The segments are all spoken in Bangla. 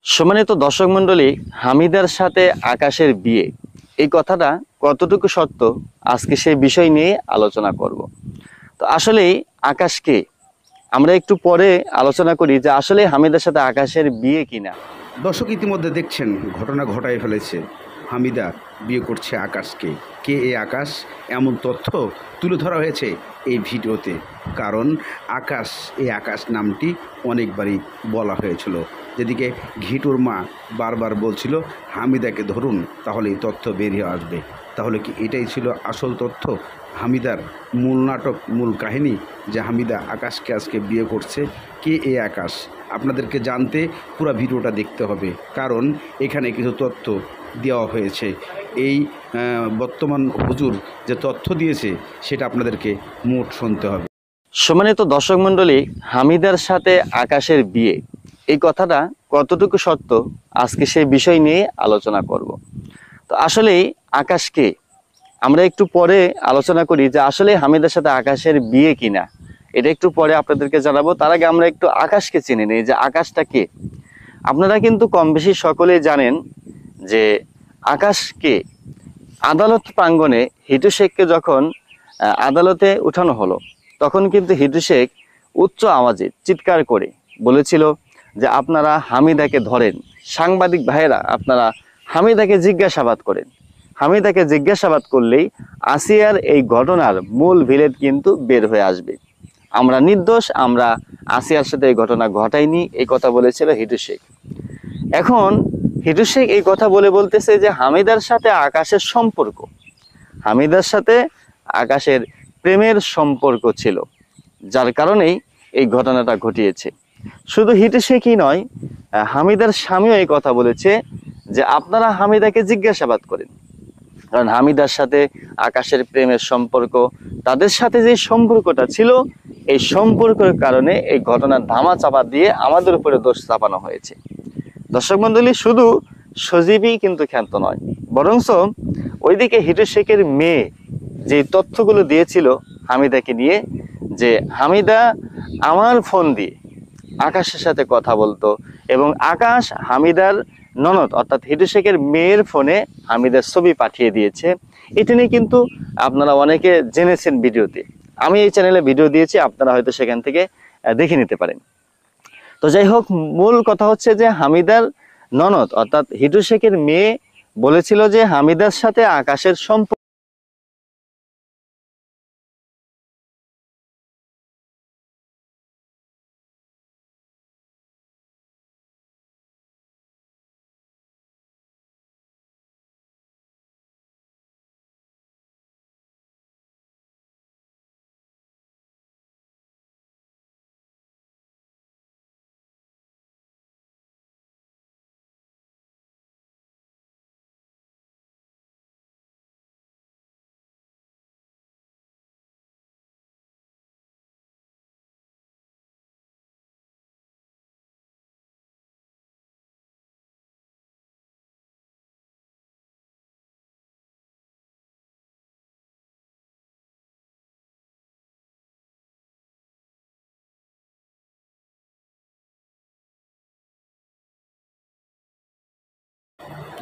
সম্মানিত দর্শক মণ্ডলী, হামিদার সাথে আকাশের বিয়ে, এই কথাটা কতটুকু সত্য আজকে সেই বিষয় নিয়ে আলোচনা করব। তো আসলেই আকাশকে আমরা একটু পরে আলোচনা করি যে আসলে হামিদার সাথে আকাশের বিয়ে কিনা। দর্শক ইতিমধ্যে দেখছেন ঘটনা ঘটায় ফেলেছে। হামিদা বিয়ে করছে আকাশকে। কে এই আকাশ, এমন তথ্য তুলে ধরা হয়েছে এই ভিডিওতে। কারণ এই আকাশ নামটি অনেকবারই বলা হয়েছিল। যেদিকে ঘিটুর মা বারবার বলছিল হামিদাকে ধরুন, তাহলে এই তথ্য বেরিয়ে আসবে। তাহলে কি এটাই ছিল আসল তথ্য, হামিদার মূল নাটক, মূল কাহিনী, যে হামিদা আকাশকে আজকে বিয়ে করছে? কে এই আকাশ, আপনাদেরকে জানতে পুরো ভিডিওটা দেখতে হবে, কারণ এখানে কিছু তথ্য দেওয়া হয়েছে। এই বর্তমান হুজুর যে তথ্য দিয়েছে সেটা আপনাদেরকে মোট শুনতে হবে। সম্মানিত দর্শক মণ্ডলী, হামিদার সাথে আকাশের বিয়ে, এই কথাটা কতটুকু সত্য আজকে সেই বিষয় নিয়ে আলোচনা করব। তো আসলেই আকাশকে আমরা একটু পরে আলোচনা করি যে আসলে হামিদার সাথে আকাশের বিয়ে কিনা, এটা একটু পরে আপনাদেরকে জানাবো। তার আগে আমরা একটু আকাশকে চিনে নিই যে আকাশটা কে। আপনারা কিন্তু কম বেশি সকলেই জানেন যে আকাশকে আদালত প্রাঙ্গণে হিটু শেখকে যখন আদালতে উঠানো হলো, তখন কিন্তু হিটু শেখ উচ্চ আওয়াজে চিৎকার করে বলেছিল যে আপনারা হামিদাকে ধরেন, সাংবাদিক ভাইয়েরা আপনারা হামিদাকে জিজ্ঞাসাবাদ করেন। হামিদাকে জিজ্ঞাসাবাদ করলেই আসিয়ার এই ঘটনার মূল ভিলেন কিন্তু বের হয়ে আসবে। আমরা নির্দোষ, আমরা আসিয়ার সাথে এই ঘটনা ঘটাইনি, এই কথা বলেছিল হিটু শেখ। এখন হিটু শেখ এই কথা বলতেছে যে হামিদার সাথে আকাশের সম্পর্ক, হামিদার সাথে আকাশের প্রেমের সম্পর্ক ছিল, যার কারণেই এই ঘটনাটা ঘটিয়েছে। শুধু হিটু শেখই নয়, হামিদার স্বামীও এই কথা বলেছে যে আপনারা হামিদাকে জিজ্ঞাসাবাদ করেন, কারণ হামিদার সাথে আকাশের প্রেমের সম্পর্ক, তাদের সাথে যে সম্পর্কটা ছিল, এই সম্পর্কের কারণে এই ঘটনার ধামা চাপা দিয়ে আমাদের উপরে দোষ চাপানো হয়েছে। দর্শক মন্ডলী, শুধু সজীবই কিন্তু ক্ষান্ত নয়, বরঞ্চ ওইদিকে হিটু শেখের মেয়ে যে তথ্যগুলো দিয়েছিল হামিদাকে নিয়ে, যে হামিদা আমার ফোন দিয়ে আকাশের সাথে কথা বলতো এবং আকাশ হামিদার ননদ অর্থাৎ হিটু শেখের মেয়ের ফোনে হামিদার ছবি পাঠিয়ে দিয়েছে। এটা নিয়ে কিন্তু আপনারা অনেকে জেনেছেন ভিডিওতে, আমি এই চ্যানেলে ভিডিও দিয়েছি, আপনারা হয়তো সেখান থেকে দেখে নিতে পারেন। তো যাই হোক, মূল কথা হচ্ছে যে হামিদার ননদ অর্থাৎ হিটু শেখের মেয়ে বলেছিল যে হামিদার সাথে আকাশের সম্পর্ক।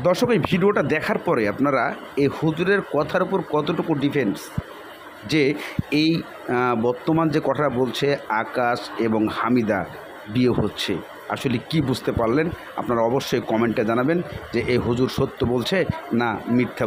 দর্শক, এই ভিডিওটা দেখার পরে আপনারা এই হুজুরের কথার উপর কতটুকু ডিফেন্স, যে এই বর্তমান যে কথাটা বলছে আকাশ এবং হামিদা বিয়ে হচ্ছে, আসলে কি বুঝতে পারলেন? আপনারা অবশ্যই কমেন্টে জানাবেন যে এই হুজুর সত্য বলছে না মিথ্যা বলছে।